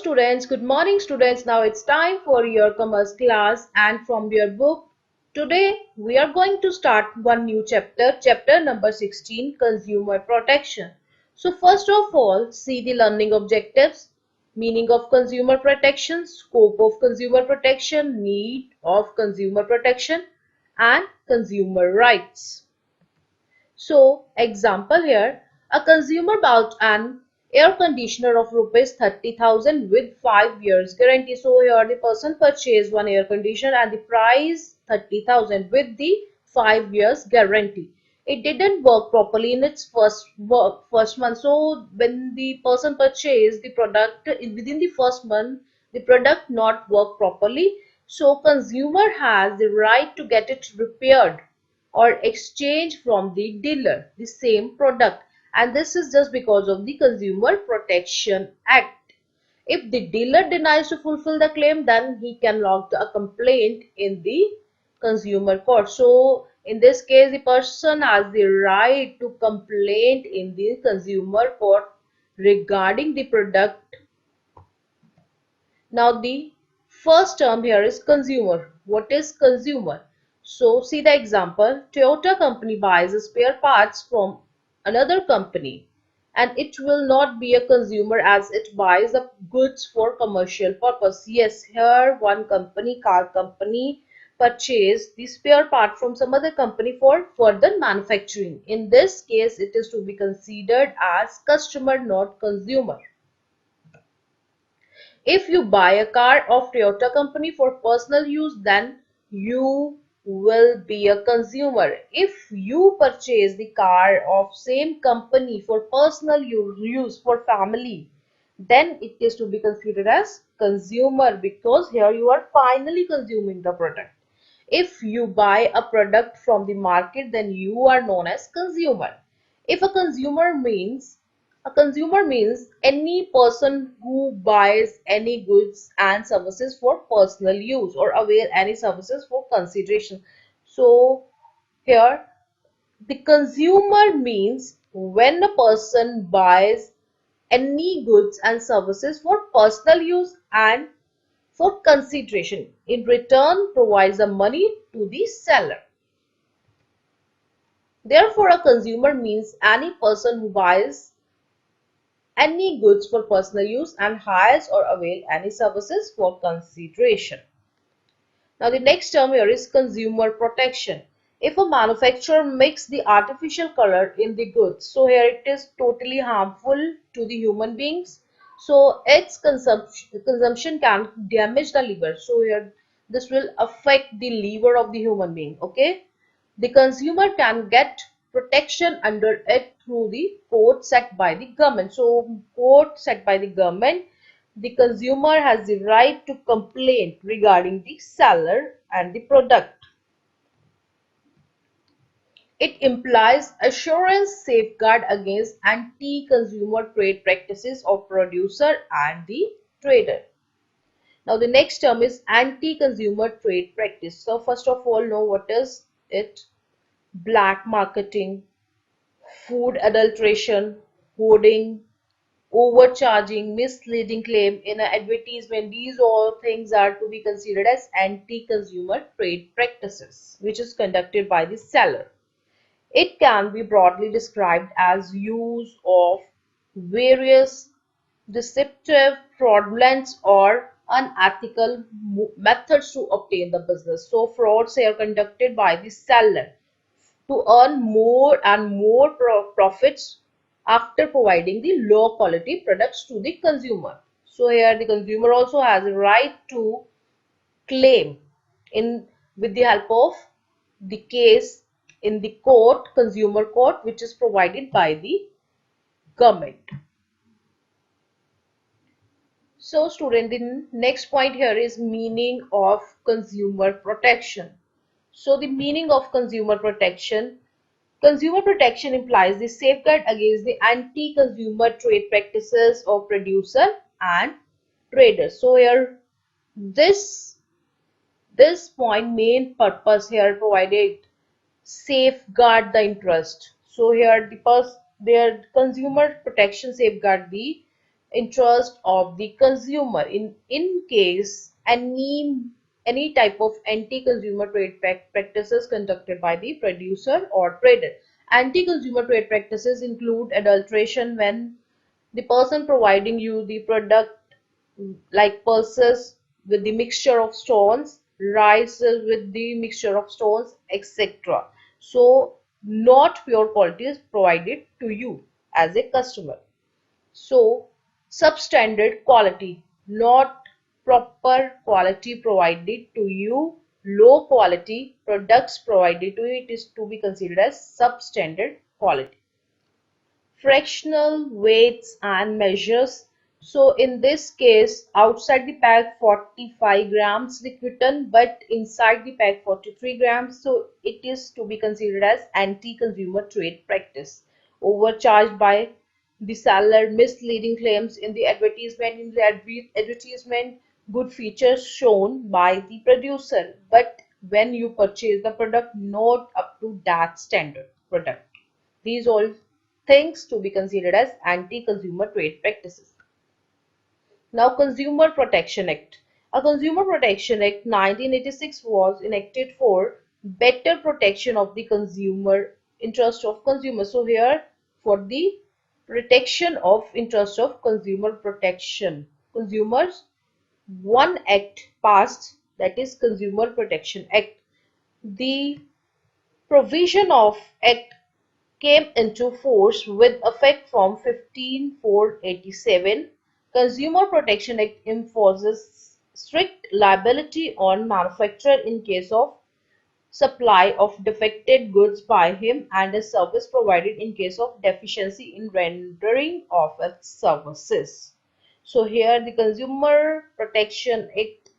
students, good morning students. Now it's time for your commerce class and from your book. Today we are going to start one new chapter, chapter number 16, consumer protection. So first of all, see the learning objectives, meaning of consumer protection, scope of consumer protection, need of consumer protection and consumer rights. So, example here, a consumer bought an air conditioner of rupees 30,000 with 5 years guarantee. So, here the person purchased one air conditioner and the price 30,000 with the 5 years guarantee. It didn't work properly in its first month. So, when the person purchased the product within the first month, the product not work properly. So, consumer has the right to get it repaired or exchange from the dealer the same product, and this is just because of the Consumer Protection Act. If the dealer denies to fulfill the claim, then he can lodge a complaint in the consumer court. So in this case, the person has the right to complain in the consumer court regarding the product. Now the first term here is consumer. What is consumer? So see the example. Toyota company buys spare parts from another company and it will not be a consumer as it buys the goods for commercial purpose. Yes, here one company, car company, purchased the spare part from some other company for further manufacturing. In this case, it is to be considered as customer, not consumer. If you buy a car of Toyota company for personal use, then you will be a consumer. If you purchase the car of same company for personal use for family, then it is to be considered as consumer because here you are finally consuming the product. If you buy a product from the market, then you are known as consumer. If a consumer means any person who buys any goods and services for personal use or avail any services for consideration. So here the consumer means when a person buys any goods and services for personal use and for consideration. In return, provides the money to the seller. Therefore, a consumer means any person who buys any goods for personal use and hires or avail any services for consideration. Now, the next term here is consumer protection. If a manufacturer makes the artificial color in the goods, so here it is totally harmful to the human beings. So its consumption can damage the liver. So here this will affect the liver of the human being. Okay, the consumer can get protection under it through the code set by the government. So code set by the government, the consumer has the right to complain regarding the seller and the product. It implies assurance safeguard against anti-consumer trade practices of producer and the trader. Now the next term is anti-consumer trade practice. So first of all, know what is it? Black marketing, food adulteration, hoarding, overcharging, misleading claim in an advertisement. These all things are to be considered as anti-consumer trade practices, which is conducted by the seller. It can be broadly described as use of various deceptive, fraudulent, or unethical methods to obtain the business. So frauds are conducted by the seller to earn more and more profits after providing the low quality products to the consumer. So here the consumer also has a right to claim in with the help of the case in the court, consumer court, which is provided by the government. So student, the next point here is meaning of consumer protection. So the meaning of consumer protection. Consumer protection implies the safeguard against the anti-consumer trade practices of producer and traders. So here this point main purpose here provided safeguard the interest. So here the consumer protection safeguard the interest of the consumer. In case any type of anti-consumer trade practices conducted by the producer or trader. Anti-consumer trade practices include adulteration, when the person providing you the product like pulses with the mixture of stones, rice with the mixture of stones, etc. So not pure quality is provided to you as a customer. So substandard quality, not proper quality provided to you. Low quality products provided to you, it is to be considered as substandard quality. Fractional weights and measures. So in this case, outside the pack 45 grams liquiton, but inside the pack 43 grams. So it is to be considered as anti-consumer trade practice. Overcharged by the seller, misleading claims in the advertisement. In the advertisement, good features shown by the producer, but when you purchase the product, not up to that standard product. These all things to be considered as anti-consumer trade practices. Now, Consumer Protection Act. A Consumer Protection Act 1986 was enacted for better protection of the consumer interest of consumers. So here for the protection of interest of consumer protection. Consumers, one act passed, that is Consumer Protection Act. The provision of Act came into force with effect from 15/4/87. Consumer Protection Act imposes strict liability on manufacturer in case of supply of defective goods by him and a service provided in case of deficiency in rendering of its services. So here the Consumer Protection Act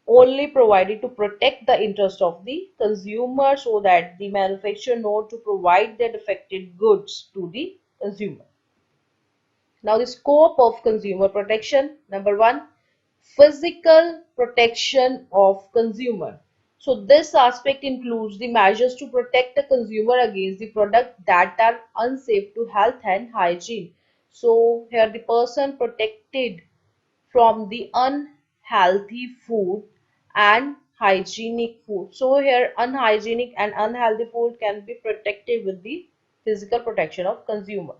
only provided to protect the interest of the consumer so that the manufacturer know to provide the defective goods to the consumer. Now the scope of consumer protection. Number one, physical protection of consumer. So this aspect includes the measures to protect the consumer against the product that are unsafe to health and hygiene. So here the person protected from the unhealthy food and hygienic food. So here unhygienic and unhealthy food can be protected with the physical protection of consumer.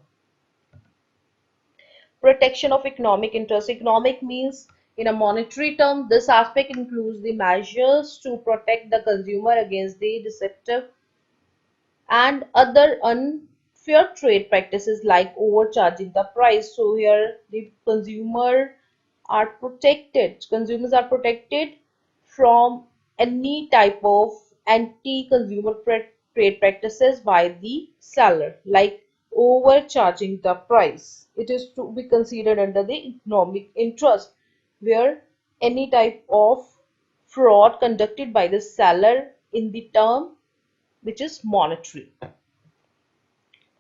Protection of economic interest. Economic means in a monetary term, this aspect includes the measures to protect the consumer against the deceptive and other unfair trade practices like overcharging the price. So here the consumers are protected from any type of anti-consumer trade practices by the seller, like overcharging the price. It is to be considered under the economic interest, where any type of fraud conducted by the seller in the term which is monetary.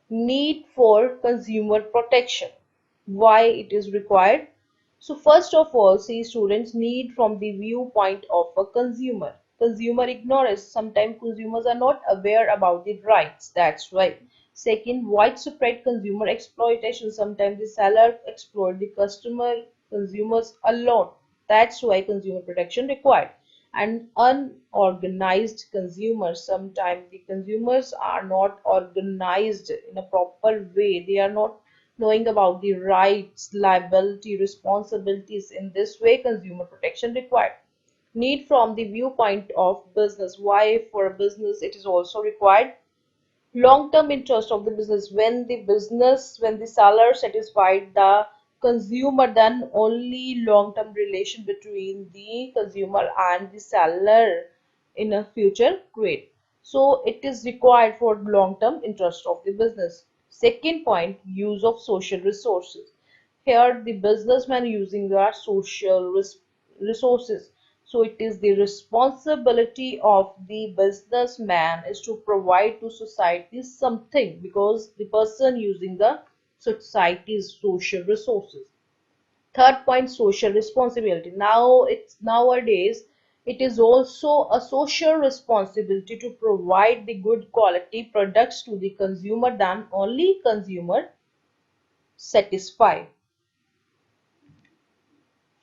Need for consumer protection. Why it is required? So first of all, see students, need from the viewpoint of a consumer. Consumer ignorance. Sometimes consumers are not aware about the rights. That's why. Second, widespread consumer exploitation. Sometimes the seller exploit the consumers a lot. That's why consumer protection required. And unorganized consumers. Sometimes the consumers are not organized in a proper way. They are not knowing about the rights, liability, responsibilities. In this way, consumer protection required. Need from the viewpoint of business. Why for a business it is also required? Long-term interest of the business. When the seller satisfied the consumer, then only long-term relation between the consumer and the seller in a future create. So it is required for long-term interest of the business. Second point, use of social resources. Here the businessman using their social resources. So it is the responsibility of the businessman is to provide to society something, because the person using the society's social resources. Third point, social responsibility. Now it's nowadays it is also a social responsibility to provide the good quality products to the consumer than only consumer satisfy.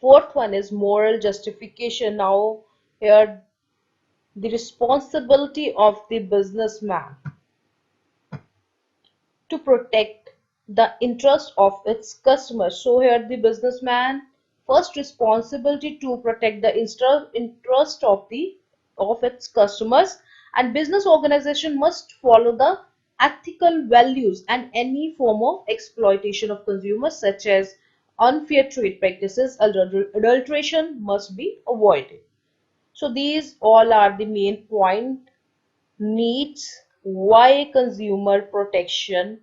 Fourth one is moral justification. Now here the responsibility of the businessman to protect the interest of its customers. So here the businessman first responsibility to protect the interest of its customers, and business organization must follow the ethical values, and any form of exploitation of consumers such as unfair trade practices, adulteration must be avoided. So these all are the main point needs why consumer protection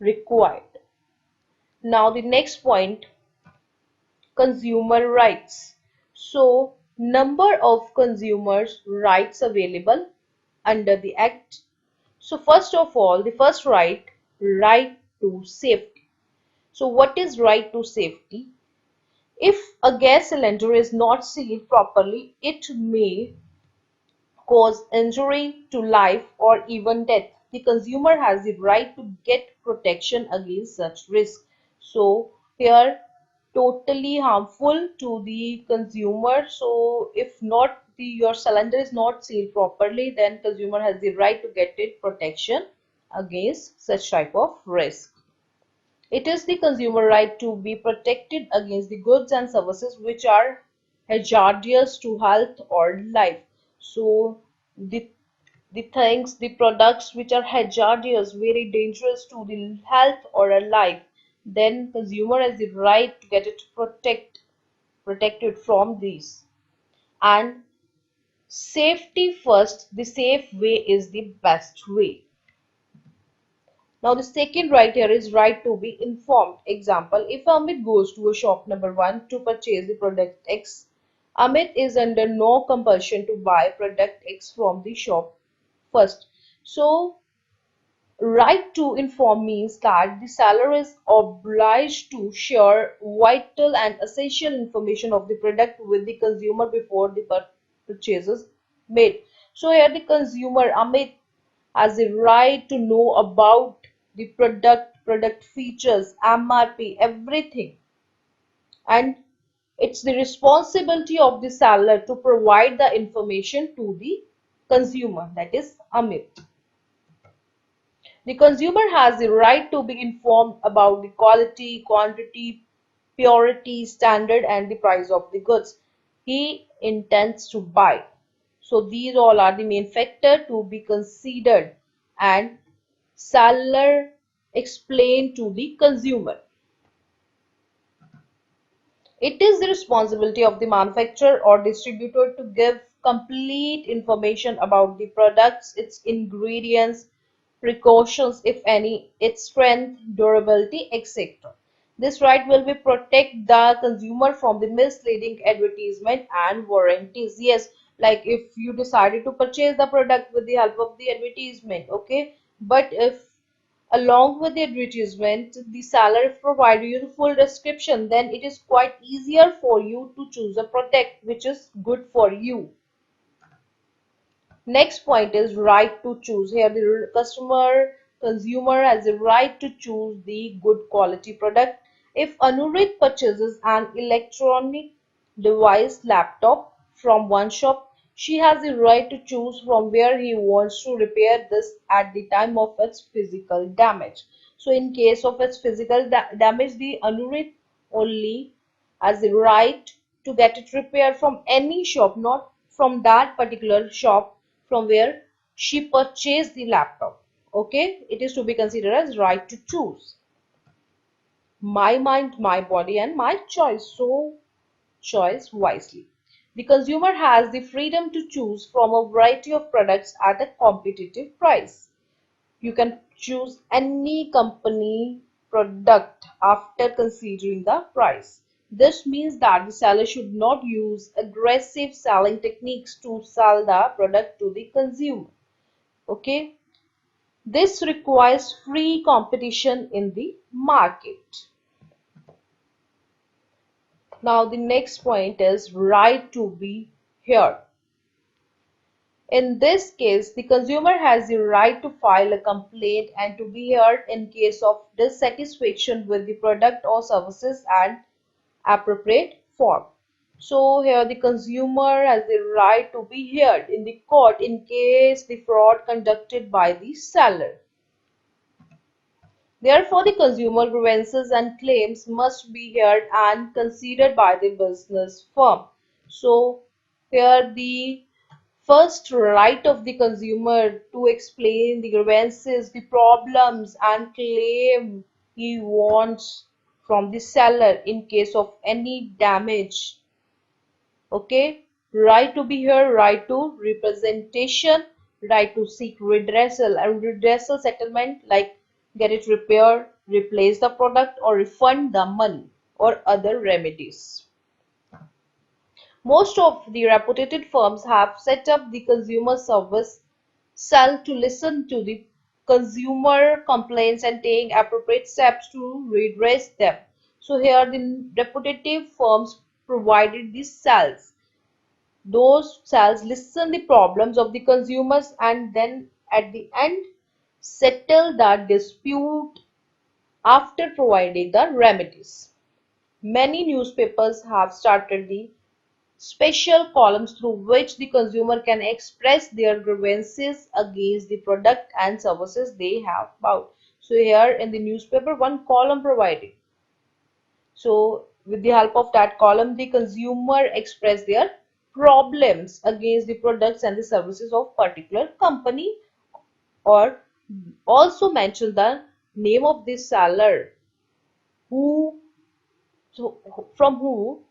required. Now the next point, consumer rights. So number of consumers rights available under the act. So first of all, the first right to safety. So what is right to safety? If a gas cylinder is not sealed properly, it may cause injury to life or even death. The consumer has the right to get protection against such risk. So here totally harmful to the consumer. So if not your cylinder is not sealed properly, then consumer has the right to get it protection against such type of risk. It is the consumer right to be protected against the goods and services which are hazardous to health or life. So the the products which are hazardous, very dangerous to the health or a life, then consumer has the right to get it protected from these. And safety first, the safe way is the best way. Now the second right here is right to be informed. Example, if Amit goes to a shop number 1 to purchase the product X, Amit is under no compulsion to buy product X from the shop first. So right to inform means that the seller is obliged to share vital and essential information of the product with the consumer before the purchase is made. So here the consumer Amit has the right to know about the product features, MRP, everything. And it's the responsibility of the seller to provide the information to the consumer, that is Amit. The consumer has the right to be informed about the quality, quantity, purity, standard, and the price of the goods he intends to buy. So these all are the main factor to be considered and seller explain to the consumer. It is the responsibility of the manufacturer or distributor to give complete information about the products, its ingredients, precautions if any, its strength, durability, etc. This right will be protect the consumer from the misleading advertisement and warranties. Yes, like if you decided to purchase the product with the help of the advertisement, okay, but if along with the advertisement, the seller provide you the full description, then it is quite easier for you to choose a product which is good for you. Next point is right to choose. Here the consumer has the right to choose the good quality product. If Anurit purchases an electronic device laptop from one shop, she has the right to choose from where he wants to repair this at the time of its physical damage. So in case of its physical damage, the Anurit only has the right to get it repaired from any shop, not from that particular shop from where she purchased the laptop. Okay, it is to be considered as right to choose. My mind, my body, and my choice. So choice wisely. The consumer has the freedom to choose from a variety of products at a competitive price. You can choose any company product after considering the price. This means that the seller should not use aggressive selling techniques to sell the product to the consumer. Okay, this requires free competition in the market. Now the next point is right to be heard. In this case, the consumer has the right to file a complaint and to be heard in case of dissatisfaction with the product or services and appropriate form. So here the consumer has the right to be heard in the court in case the fraud conducted by the seller. Therefore, the consumer grievances and claims must be heard and considered by the business firm. So here the first right of the consumer to explain the grievances, the problems and claim he wants from the seller in case of any damage. Okay, right to be heard, right to representation, right to seek redressal and redressal settlement like get it repaired, replace the product or refund the money or other remedies. Most of the reputed firms have set up the consumer service cell to listen to the consumer complaints and take appropriate steps to redress them. So here the reputed firms provided these cells. Those cells listen the problems of the consumers and then at the end settle the dispute after providing the remedies. Many newspapers have started the special columns through which the consumer can express their grievances against the product and services they have bought. So here in the newspaper, one column provided. So with the help of that column, the consumer express their problems against the products and the services of particular company or also mention the name of the seller who so from who